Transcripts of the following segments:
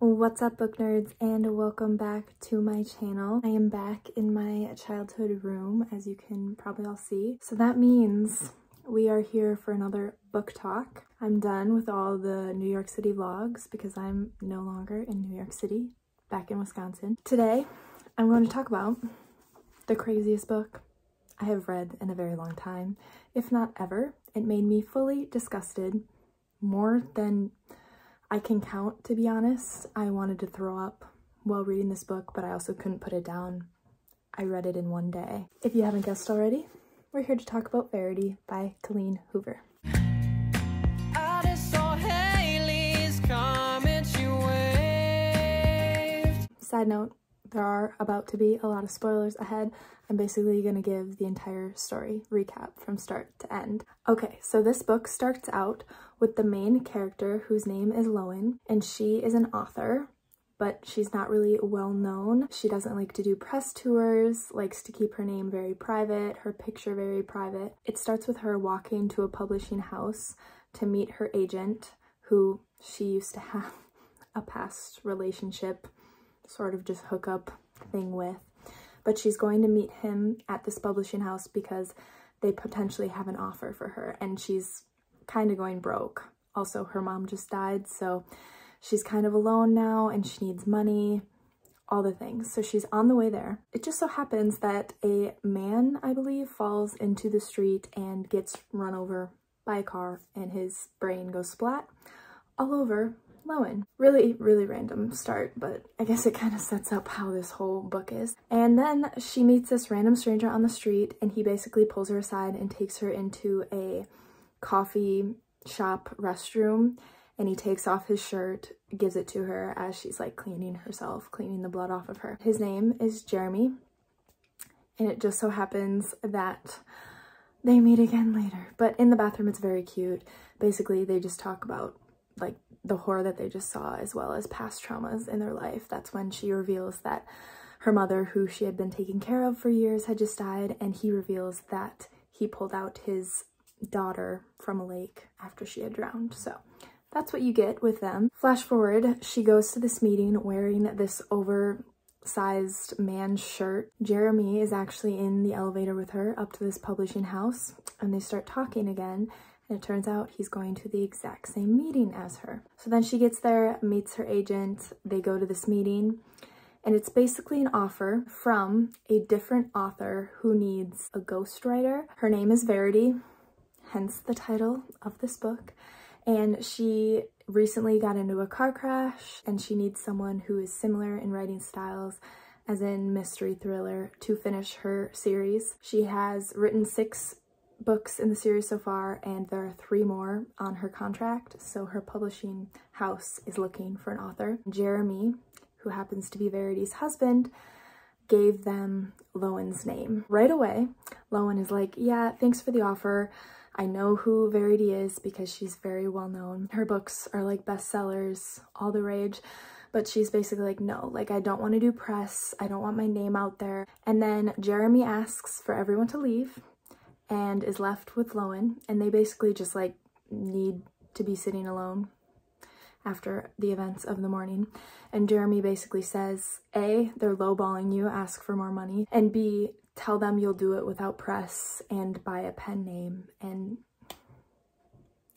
What's up, book nerds, and welcome back to my channel. I am back in my childhood room, as you can probably all see. So that means we are here for another book talk. I'm done with all the New York City vlogs because I'm no longer in New York City, back in Wisconsin. Today, I'm going to talk about the craziest book I have read in a very long time, if not ever. It made me fully disgusted, more than I can count, to be honest. I wanted to throw up while reading this book, but I also couldn't put it down. I read it in one day. If you haven't guessed already, we're here to talk about Verity by Colleen Hoover. I just saw Haley's comment, she waved. Side note, there are about to be a lot of spoilers ahead. I'm basically going to give the entire story recap from start to end. Okay, so this book starts out with the main character whose name is Lowen, and she is an author, but she's not really well known. She doesn't like to do press tours, likes to keep her name very private, her picture very private. It starts with her walking to a publishing house to meet her agent, who she used to have a past relationship, sort of just hookup thing with. But she's going to meet him at this publishing house because they potentially have an offer for her, and she's kind of going broke. Also, her mom just died, so she's kind of alone now and she needs money, all the things. So she's on the way there. It just so happens that a man, I believe, falls into the street and gets run over by a car, and his brain goes splat all over Lowen. Really random start, but I guess it kind of sets up how this whole book is. And then she meets this random stranger on the street, and he basically pulls her aside and takes her into a coffee shop restroom, and he takes off his shirt, gives it to her as she's like cleaning herself, cleaning the blood off of her. His name is Jeremy, and it just so happens that they meet again later. But in the bathroom, it's very cute. Basically, they just talk about like the horror that they just saw, as well as past traumas in their life. That's when she reveals that her mother, who she had been taking care of for years, had just died, and he reveals that he pulled out his daughter from a lake after she had drowned. So that's what you get with them. Flash forward, she goes to this meeting wearing this oversized man's shirt. Jeremy is actually in the elevator with her up to this publishing house, and they start talking again. And it turns out he's going to the exact same meeting as her. So then she gets there, meets her agent, they go to this meeting, and it's basically an offer from a different author who needs a ghostwriter. Her name is Verity, hence the title of this book. And she recently got into a car crash, and she needs someone who is similar in writing styles, as in mystery thriller, to finish her series. She has written 6 books in the series so far, and there are 3 more on her contract, so her publishing house is looking for an author. Jeremy, who happens to be Verity's husband, gave them Lowen's name. Right away, Lowen is like, yeah, thanks for the offer. I know who Verity is because she's very well known. Her books are like bestsellers, all the rage. But she's basically like, no, like, I don't want to do press. I don't want my name out there. And then Jeremy asks for everyone to leave and is left with Lowen, and they basically just like need to be sitting alone after the events of the morning. And Jeremy basically says, A, they're lowballing you, ask for more money, and B, tell them you'll do it without press and by a pen name, and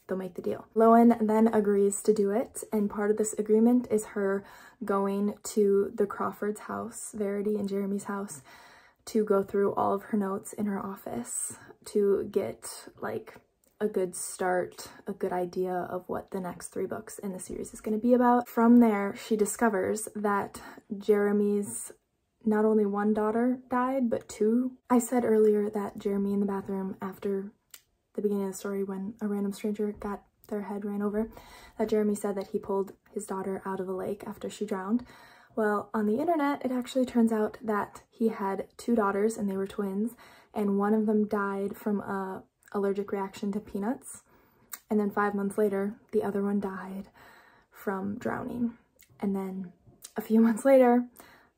they'll make the deal. Lowen then agrees to do it, and part of this agreement is her going to the Crawford's house, Verity and Jeremy's house, to go through all of her notes in her office to get like a good start, a good idea of what the next 3 books in the series is going to be about. From there, she discovers that Jeremy's not only 1 daughter died, but 2. I said earlier that Jeremy in the bathroom after the beginning of the story, when a random stranger got their head ran over, that Jeremy said that he pulled his daughter out of a lake after she drowned. Well, on the internet, it actually turns out that he had 2 daughters, and they were twins, and one of them died from a allergic reaction to peanuts. And then 5 months later, the other one died from drowning. And then a few months later,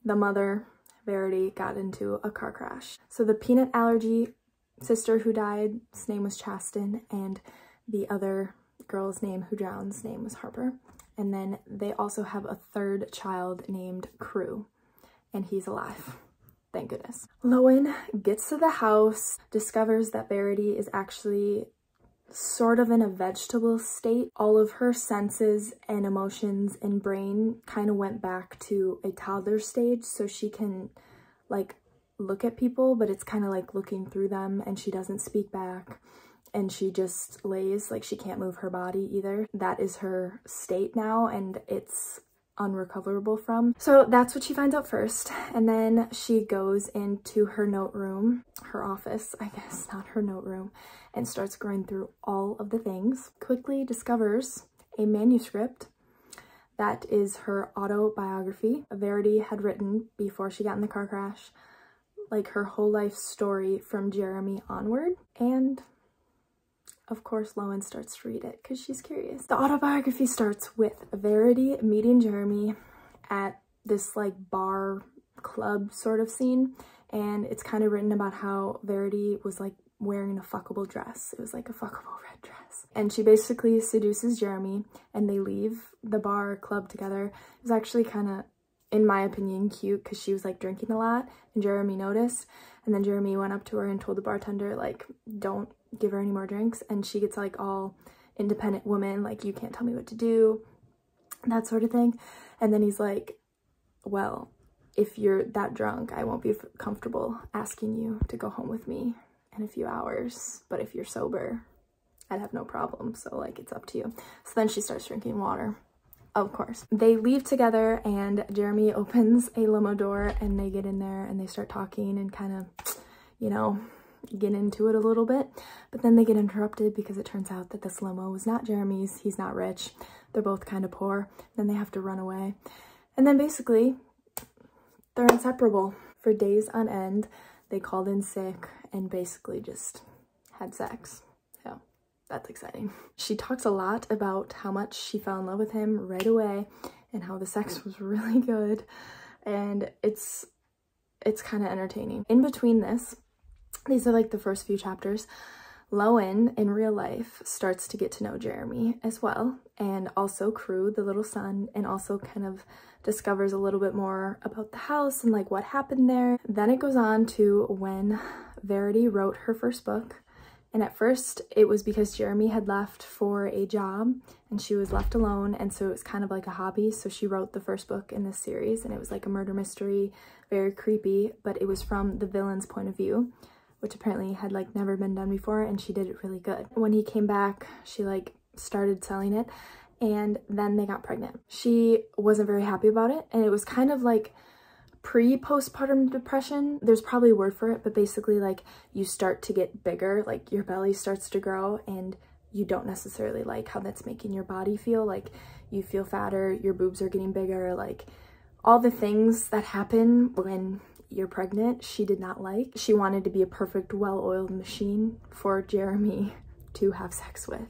the mother, Verity, got into a car crash. So the peanut allergy sister who died, his name was Chasten, and the other girl's name who drowned's name was Harper. And then they also have a third child named Crew, and he's alive. Thank goodness. Lowen gets to the house, discovers that Verity is actually sort of in a vegetable state. All of her senses and emotions and brain kind of went back to a toddler stage, so she can like look at people, but it's kind of like looking through them, and she doesn't speak back, and she just lays, like she can't move her body either. That is her state now, and it's unrecoverable from. So that's what she finds out first, and then she goes into her note room, her office, I guess, not her note room, and starts going through all of the things. Quickly discovers a manuscript that is her autobiography. Verity had written before she got in the car crash, like her whole life story from Jeremy onward, and of course, Lowen starts to read it because she's curious. The autobiography starts with Verity meeting Jeremy at this like bar club sort of scene, and it's kind of written about how Verity was like wearing a fuckable dress. It was like a fuckable red dress. And she basically seduces Jeremy, and they leave the bar club together. It was actually kind of, in my opinion, cute because she was like drinking a lot, and Jeremy noticed, and then Jeremy went up to her and told the bartender like, don't give her any more drinks, and she gets like all independent woman, like, you can't tell me what to do, that sort of thing. And then he's like, well, if you're that drunk, I won't be comfortable asking you to go home with me in a few hours, but if you're sober, I'd have no problem, so like, it's up to you. So then she starts drinking water. Of course. They leave together, and Jeremy opens a limo door, and they get in there and they start talking and kind of, you know, get into it a little bit. But then they get interrupted because it turns out that this limo was not Jeremy's. He's not rich. They're both kind of poor. Then they have to run away. And then basically they're inseparable. For days on end, they called in sick and basically just had sex. So that's exciting. She talks a lot about how much she fell in love with him right away and how the sex was really good, and it's kind of entertaining. In between this, these are like the first few chapters, Lowen in real life starts to get to know Jeremy as well, and also Crew, the little son, and also kind of discovers a little bit more about the house and like what happened there. Then it goes on to when Verity wrote her first book. And at first it was because Jeremy had left for a job and she was left alone, and so it was kind of like a hobby. So she wrote the first book in this series, and it was like a murder mystery, very creepy, but it was from the villain's point of view, which apparently had like never been done before, and she did it really good. When he came back, she like started selling it, and then they got pregnant. She wasn't very happy about it, and it was kind of like pre-postpartum depression. There's probably a word for it, but basically like you start to get bigger, like your belly starts to grow, and you don't necessarily like how that's making your body feel. Like you feel fatter, your boobs are getting bigger, like all the things that happen when you're pregnant, she did not like. She wanted to be a perfect, well-oiled machine for Jeremy to have sex with,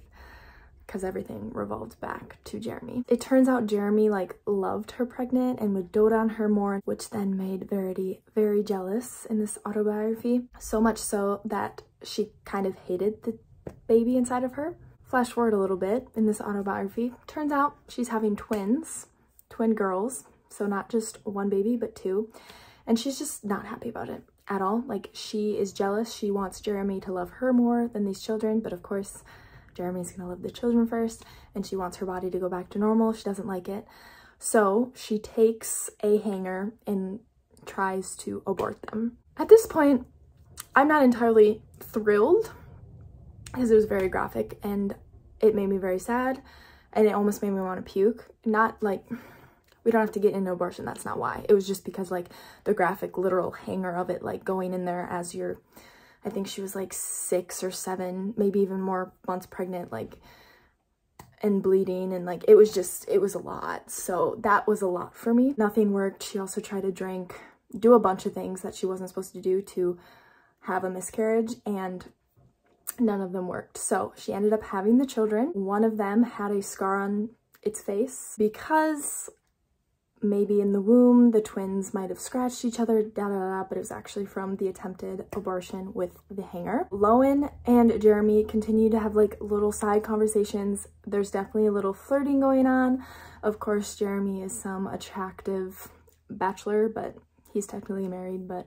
because everything revolved back to Jeremy. It turns out Jeremy like loved her pregnant and would dote on her more, which then made Verity very jealous in this autobiography. So much so that she kind of hated the baby inside of her. Flash forward a little bit in this autobiography. Turns out she's having twins, twin girls. So not just one baby, but two. And she's just not happy about it at all. Like, she is jealous. She wants Jeremy to love her more than these children, but of course, Jeremy's gonna love the children first, and she wants her body to go back to normal. She doesn't like it. So she takes a hanger and tries to abort them. At this point, I'm not entirely thrilled because it was very graphic and it made me very sad, and it almost made me want to puke. Not like, we don't have to get into abortion, that's not why. It was just because like the graphic literal hanger of it, like going in there as you're, I think she was like 6 or 7, maybe even more months pregnant, like, and bleeding, and like, it was a lot. So that was a lot for me. Nothing worked. She also tried to drink, do a bunch of things that she wasn't supposed to do to have a miscarriage, and none of them worked. So she ended up having the children. One of them had a scar on its face because maybe in the womb the twins might have scratched each other, but it was actually from the attempted abortion with the hanger. Lowen and Jeremy continue to have like little side conversations. There's definitely a little flirting going on. Of course, Jeremy is some attractive bachelor, but he's technically married, but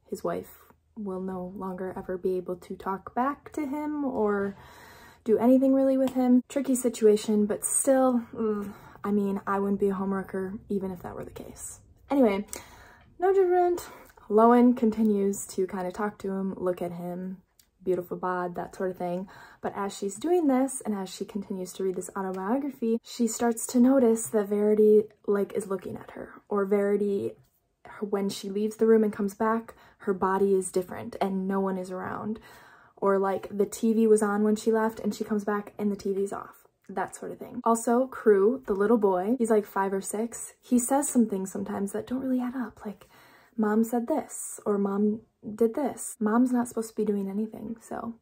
his wife will no longer ever be able to talk back to him or do anything really with him. Tricky situation, but still, I mean, I wouldn't be a homewrecker even if that were the case. Anyway, no judgment. Lowen continues to kind of talk to him, look at him, beautiful bod, that sort of thing. But as she's doing this and as she continues to read this autobiography, she starts to notice that Verity like is looking at her, or Verity, when she leaves the room and comes back, her body is different and no one is around. Or like the TV was on when she left and she comes back and the TV's off. That sort of thing. Also, Crew, the little boy, he's like 5 or 6. He says some things sometimes that don't really add up. Like, mom said this, or mom did this. Mom's not supposed to be doing anything, so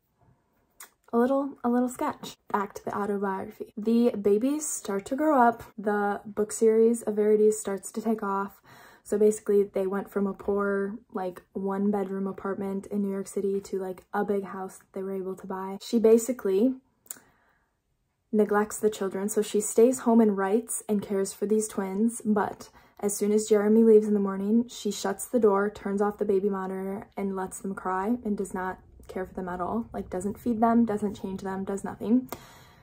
a little sketch. Back to the autobiography. The babies start to grow up. The book series of Verity starts to take off. So basically they went from a poor, like 1-bedroom apartment in New York City to like a big house that they were able to buy. She basically neglects the children. So she stays home and writes and cares for these twins. But as soon as Jeremy leaves in the morning, she shuts the door, turns off the baby monitor and lets them cry and does not care for them at all. Like doesn't feed them, doesn't change them, does nothing.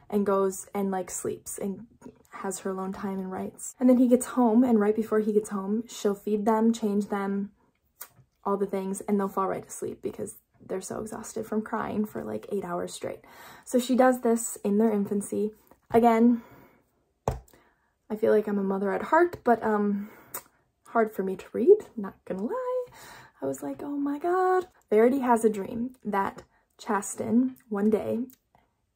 And goes and like sleeps and has her alone time and writes. And then he gets home, and right before he gets home, she'll feed them, change them, all the things, and they'll fall right to sleep because they're so exhausted from crying for like 8 hours straight. So she does this in their infancy. Again, I feel like I'm a mother at heart, but hard for me to read, not gonna lie. I was like, oh my God. Verity has a dream that Chasten one day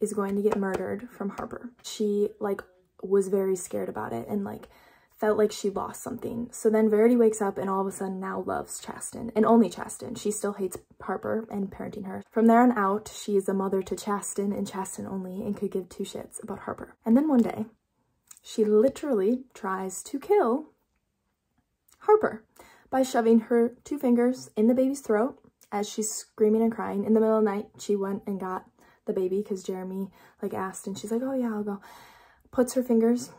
is going to get murdered from Harper. She like was very scared about it and like felt like she lost something. So then Verity wakes up and all of a sudden now loves Chasten, and only Chasten. She still hates Harper and parenting her. From there on out, she is a mother to Chasten and Chasten only and could give 2 shits about Harper. And then one day, she literally tries to kill Harper by shoving her 2 fingers in the baby's throat as she's screaming and crying. In the middle of the night, she went and got the baby because Jeremy like asked, and she's like, oh yeah, I'll go. Puts her fingers,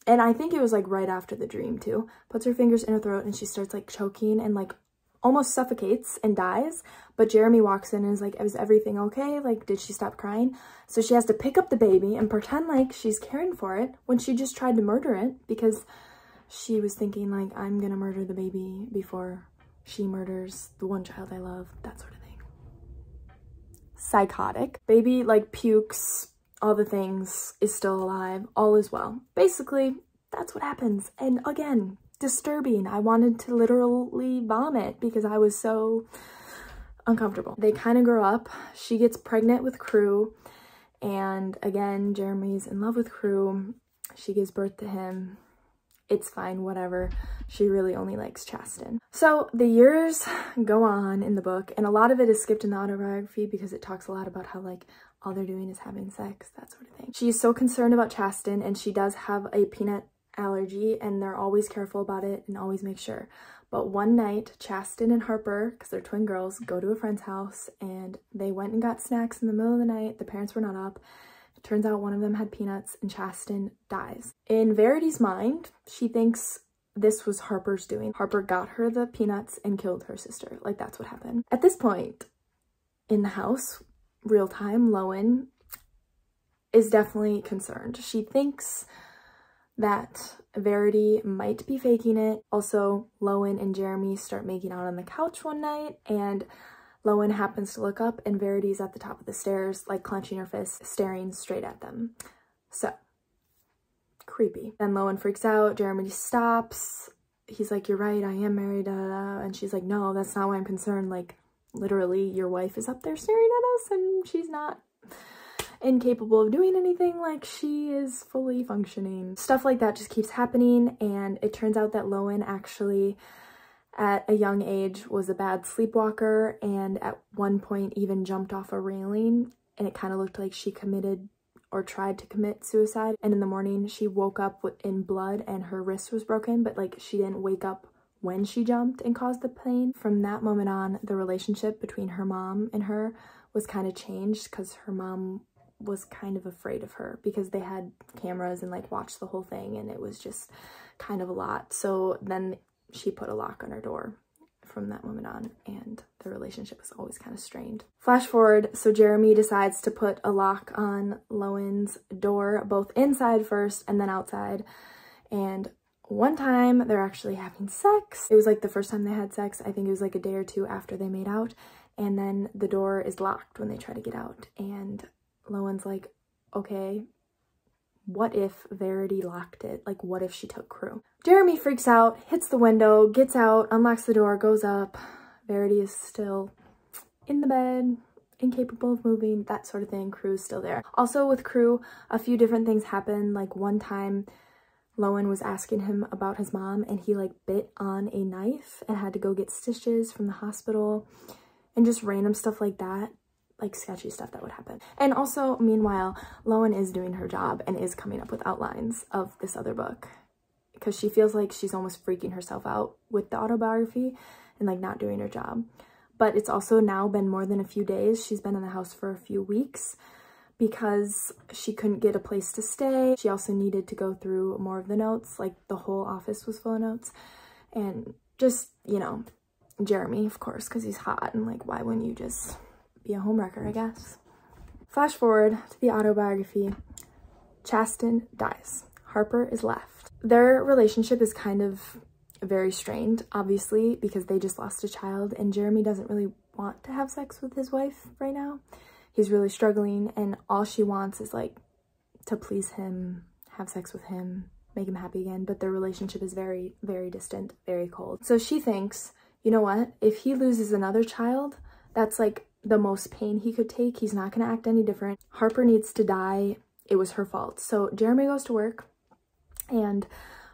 and I think it was like right after the dream too, puts her fingers in her throat and she starts like choking and like almost suffocates and dies. But Jeremy walks in and is like, is everything okay? Like, did she stop crying? So she has to pick up the baby and pretend like she's caring for it when she just tried to murder it because she was thinking like, I'm gonna murder the baby before she murders the one child I love, that sort of thing. Psychotic. Baby like pukes, all the things, is still alive, all is well. Basically, that's what happens. And again, disturbing. I wanted to literally vomit because I was so uncomfortable. They kind of grow up. She gets pregnant with Crew, and again, Jeremy's in love with Crew. She gives birth to him. It's fine, whatever. She really only likes Chasten. So the years go on in the book, and a lot of it is skipped in the autobiography because it talks a lot about how like all they're doing is having sex, that sort of thing. She's so concerned about Chasten, and she does have a peanut allergy, and they're always careful about it and always make sure. But one night, Chasten and Harper, because they're twin girls, go to a friend's house, and they went and got snacks in the middle of the night. The parents were not up. It turns out one of them had peanuts, and Chasten dies. In Verity's mind, she thinks this was Harper's doing. Harper got her the peanuts and killed her sister. Like, that's what happened. At this point in the house, real time, Lowen is definitely concerned. She thinks that Verity might be faking it. Also, Lowen and Jeremy start making out on the couch one night, and Lowen happens to look up, and Verity's at the top of the stairs, like clenching her fist, staring straight at them. So, creepy. Then Lowen freaks out. Jeremy stops. He's like, you're right, I am married, and she's like, no, that's not why I'm concerned. Like, literally, your wife is up there staring at us, and she's not incapable of doing anything. Like, she is fully functioning. Stuff like that just keeps happening, and it turns out that Lowen actually, at a young age, was a bad sleepwalker, and at one point even jumped off a railing, and it kind of looked like she committed or tried to commit suicide, and in the morning she woke up in blood and her wrist was broken, but like she didn't wake up when she jumped and caused the pain. From that moment on, the relationship between her mom and her was kind of changed because her mom was kind of afraid of her because they had cameras and like watched the whole thing, and it was just kind of a lot. So then she put a lock on her door from that moment on, and the relationship was always kind of strained. Flash forward, so Jeremy decides to put a lock on Lowen's door, both inside first and then outside. And one time they're actually having sex. It was like the first time they had sex. I think it was like a day or two after they made out. And then the door is locked when they try to get out. And Lowen's like, okay, what if Verity locked it? Like, what if she took Crew? Jeremy freaks out, hits the window, gets out, unlocks the door, goes up. Verity is still in the bed, incapable of moving, that sort of thing. Crew's still there. Also with Crew, a few different things happen. Like one time, Lowen was asking him about his mom and he like bit on a knife and had to go get stitches from the hospital, and just random stuff like that, like sketchy stuff that would happen. And also, meanwhile, Lowen is doing her job and is coming up with outlines of this other book because she feels like she's almost freaking herself out with the autobiography and like not doing her job. But it's also now been more than a few days. She's been in the house for a few weeks because she couldn't get a place to stay. She also needed to go through more of the notes, like the whole office was full of notes. And just, you know, Jeremy, of course, because he's hot, and like, why wouldn't you just be a homewrecker, I guess. Flash forward to the autobiography. Chasten dies. Harper is left. Their relationship is kind of very strained, obviously, because they just lost a child, and Jeremy doesn't really want to have sex with his wife right now. He's really struggling, and all she wants is like to please him, have sex with him, make him happy again, but their relationship is very, very distant, very cold. So she thinks, you know what, if he loses another child, that's like the most pain he could take. He's not going to act any different. Harper needs to die. It was her fault. So Jeremy goes to work, and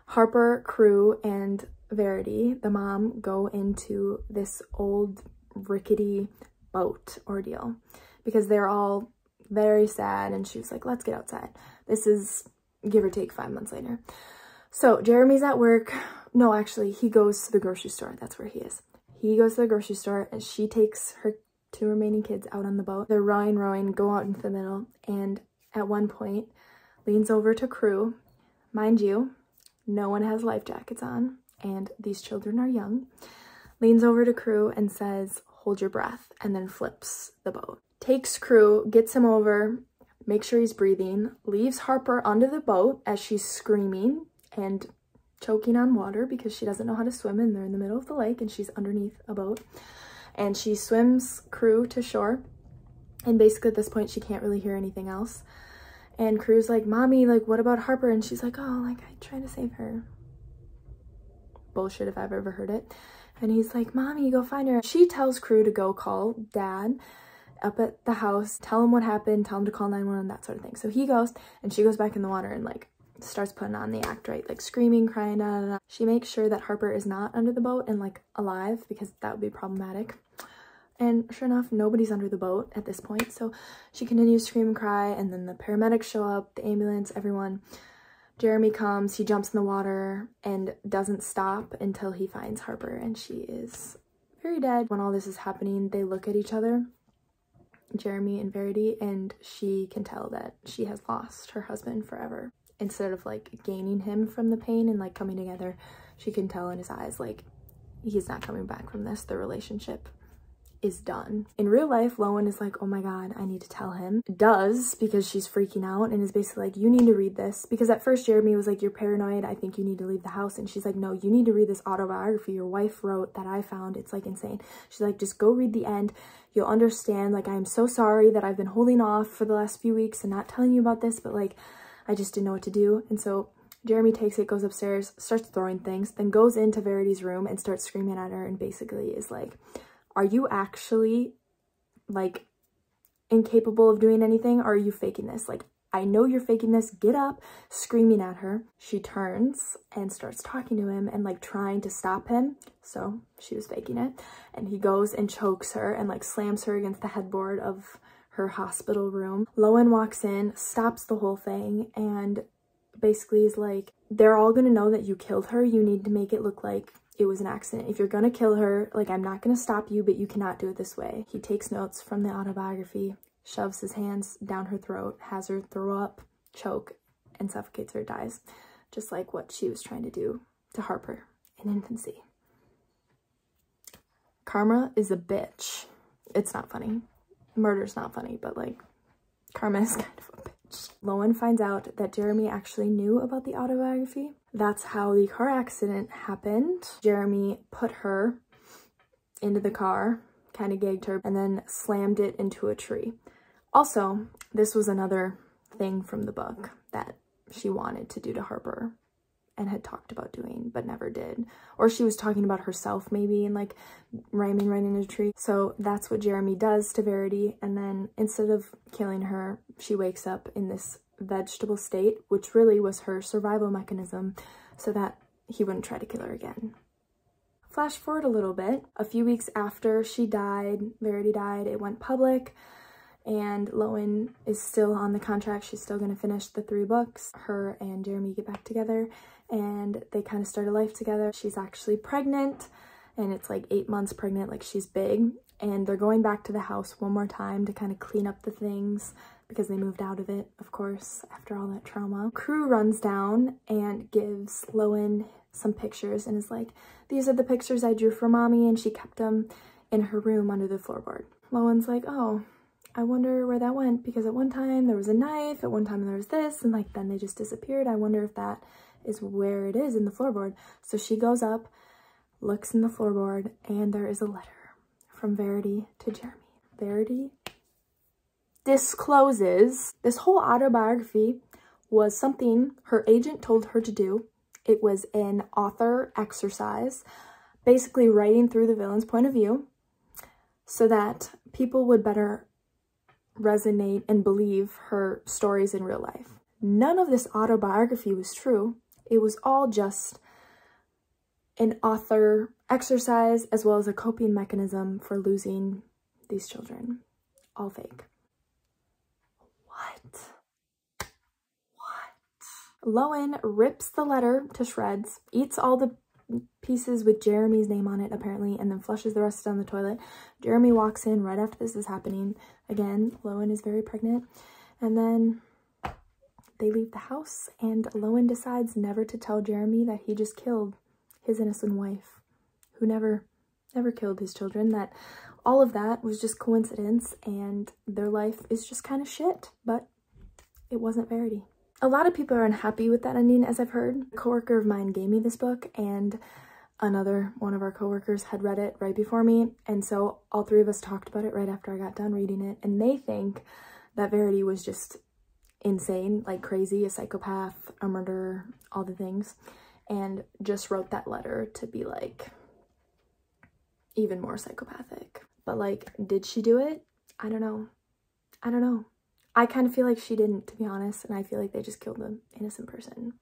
Harper, Crew, and Verity, the mom, go into this old rickety boat ordeal because they're all very sad, and she was like, let's get outside. This is give or take 5 months later. So Jeremy's at work. No, actually, he goes to the grocery store. That's where he is. He goes to the grocery store, and she takes her 2 remaining kids out on the boat. They're rowing, go out into the middle, and at one point leans over to Crew. Mind you, no one has life jackets on, and these children are young. Leans over to Crew and says, hold your breath, and then flips the boat. Takes Crew, gets him over, makes sure he's breathing, leaves Harper under the boat as she's screaming and choking on water because she doesn't know how to swim, and they're in the middle of the lake and she's underneath a boat. And she swims Crew to shore, and basically at this point she can't really hear anything else. And Crew's like, mommy, like, what about Harper? And she's like, oh, like, I tried to save her. Bullshit if I've ever heard it. And he's like, mommy, go find her. She tells Crew to go call dad up at the house, tell him what happened, tell him to call 911, that sort of thing. So he goes, and she goes back in the water and like starts putting on the act, right? Like screaming, crying, da, da, da. She makes sure that Harper is not under the boat and like alive, because that would be problematic. And sure enough, nobody's under the boat at this point. So she continues to scream and cry, and then the paramedics show up, the ambulance, everyone. Jeremy comes, he jumps in the water and doesn't stop until he finds Harper, and she is very dead. When all this is happening, they look at each other, Jeremy and Verity, and she can tell that she has lost her husband forever. Instead of like gaining him from the pain and like coming together, she can tell in his eyes like he's not coming back from this. The relationship is done. In real life, Lowen is like, oh my god, I need to tell him. Does, because she's freaking out, and is basically like, you need to read this. Because at first Jeremy was like, you're paranoid, I think you need to leave the house. And she's like, no, you need to read this autobiography your wife wrote that I found. It's like insane. She's like, just go read the end. You'll understand. Like, I'm so sorry that I've been holding off for the last few weeks and not telling you about this, but like, I just didn't know what to do. And so Jeremy takes it, goes upstairs, starts throwing things, then goes into Verity's room and starts screaming at her, and basically is like, are you actually like incapable of doing anything, or are you faking this? Like, I know you're faking this. Get up, screaming at her. She turns and starts talking to him and like trying to stop him. So she was faking it. And he goes and chokes her and like slams her against the headboard of her hospital room. Lowen walks in, stops the whole thing, and basically is like, they're all gonna know that you killed her. You need to make it look like it was an accident. If you're gonna kill her, like, I'm not gonna stop you, but you cannot do it this way. He takes notes from the autobiography, shoves his hands down her throat, has her throw up, choke, and suffocates her, dies. Just like what she was trying to do to Harper in infancy. Karma is a bitch. It's not funny. Murder's not funny, but like, karma is kind of a bitch. Lowen finds out that Jeremy actually knew about the autobiography. That's how the car accident happened. Jeremy put her into the car, kind of gagged her, and then slammed it into a tree. Also, this was another thing from the book that she wanted to do to Harper and had talked about doing but never did. Or she was talking about herself maybe and like ramming right into a tree. So that's what Jeremy does to Verity, and then instead of killing her, she wakes up in this vegetable state, which really was her survival mechanism so that he wouldn't try to kill her again. Flash forward a little bit. A few weeks after she died, Verity died, it went public, and Lowen is still on the contract. She's still going to finish the 3 books. Her and Jeremy get back together and they kind of start a life together. She's actually pregnant, and it's like 8 months pregnant, like she's big. And they're going back to the house one more time to kind of clean up the things because they moved out of it, of course, after all that trauma. Crew runs down and gives Lowen some pictures and is like, these are the pictures I drew for mommy, and she kept them in her room under the floorboard. Lowen's like, oh, I wonder where that went, because at one time there was a knife, at one time there was this, and like then they just disappeared. I wonder if that is where it is in the floorboard. So she goes up, looks in the floorboard, and there is a letter from Verity to Jeremy. Verity discloses this whole autobiography was something her agent told her to do. It was an author exercise, basically writing through the villain's point of view so that people would better resonate and believe her stories in real life. None of this autobiography was true. It was all just an author exercise as well as a coping mechanism for losing these children. All fake. What? Lowen rips the letter to shreds, eats all the pieces with Jeremy's name on it apparently, and then flushes the rest down the toilet. Jeremy walks in right after this is happening. Again, Lowen is very pregnant, and then they leave the house, and Lowen decides never to tell Jeremy that he just killed his innocent wife, who never killed his children, that all of that was just coincidence and their life is just kind of shit, but it wasn't Verity. A lot of people are unhappy with that ending, as I've heard. A coworker of mine gave me this book, and another one of our coworkers had read it right before me, and so all 3 of us talked about it right after I got done reading it, and they think that Verity was just insane, like crazy, a psychopath, a murderer, all the things, and just wrote that letter to be like even more psychopathic. But like, did she do it? I don't know. I kind of feel like she didn't, to be honest, and I feel like they just killed an innocent person.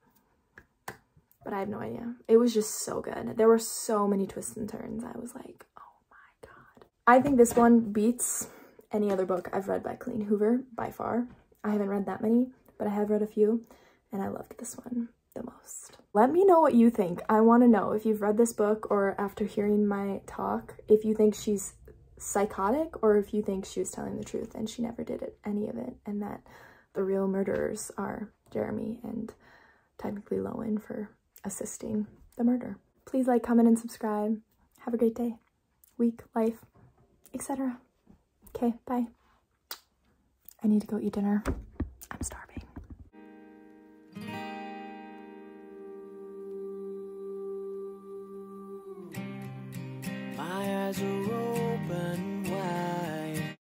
But I have no idea. It was just so good. There were so many twists and turns. I was like, oh my god. I think this one beats any other book I've read by Colleen Hoover by far. I haven't read that many, but I have read a few, and I loved this one the most. Let me know what you think. I want to know if you've read this book, or after hearing my talk, if you think she's psychotic or if you think she was telling the truth and she never did any of it, and that the real murderers are Jeremy and technically Lowen for assisting the murder. Please like, comment, and subscribe. Have a great day, week, life, etc. Okay, bye. I need to go eat dinner. I'm starving. My eyes are open.